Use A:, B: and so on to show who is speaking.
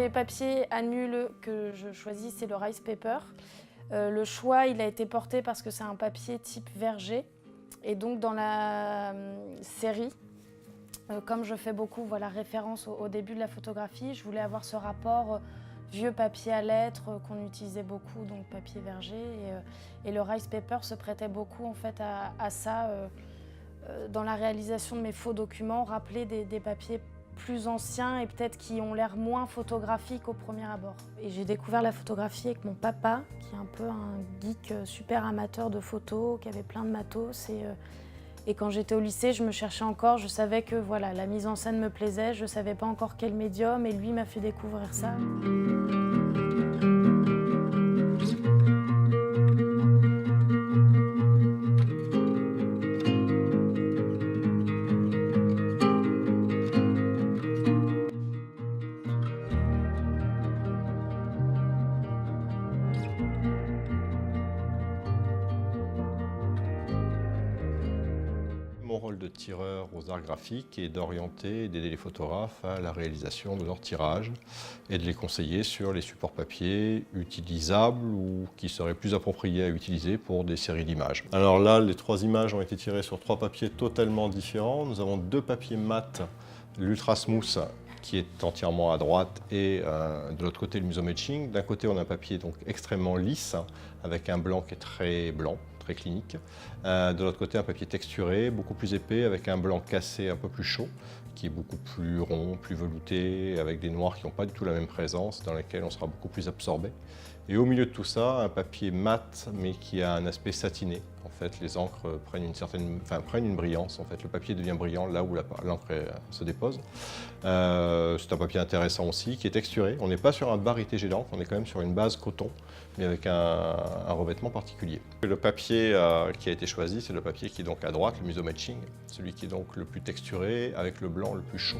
A: premier papier à nul que je choisis, c'est le Rice Paper. Le choix, il a été porté parce que c'est un papier type verger. Et donc dans la série, comme je fais beaucoup référence au début de la photographie, je voulais avoir ce rapport vieux papier à lettres qu'on utilisait beaucoup, donc papier verger. Et le Rice Paper se prêtait beaucoup en fait à ça dans la réalisation de mes faux documents, rappeler des papiers plus anciens et peut-être qui ont l'air moins photographiques au premier abord. Et j'ai découvert la photographie avec mon papa, qui est un peu un geek super amateur de photos, qui avait plein de matos. Et quand j'étais au lycée, je me cherchais encore, je savais que la mise en scène me plaisait, je ne savais pas encore quel médium, et lui m'a fait découvrir ça.
B: Mon rôle de tireur aux arts graphiques est d'orienter et d'aider les photographes à la réalisation de leurs tirages et de les conseiller sur les supports papier utilisables ou qui seraient plus appropriés à utiliser pour des séries d'images. Alors là, les 3 images ont été tirées sur 3 papiers totalement différents. Nous avons 2 papiers mat, l'Ultra Smooth qui est entièrement à droite et de l'autre côté le Muso Matching. D'un côté, on a un papier donc extrêmement lisse avec un blanc qui est très blanc, très clinique. De l'autre côté, un papier texturé, beaucoup plus épais, avec un blanc cassé un peu plus chaud, qui est beaucoup plus rond, plus velouté, avec des noirs qui n'ont pas du tout la même présence, dans lesquels on sera beaucoup plus absorbé. Et au milieu de tout ça, un papier mat, mais qui a un aspect satiné. En fait, les encres prennent une brillance. En fait, le papier devient brillant là où l'encre se dépose. C'est un papier intéressant aussi, qui est texturé. On n'est pas sur un bar ITG d'encre, on est quand même sur une base coton, mais avec un revêtement particulier. Le papier qui a été choisi, c'est le papier qui est donc à droite, le Muso Matching, celui qui est donc le plus texturé, avec le blanc le plus chaud.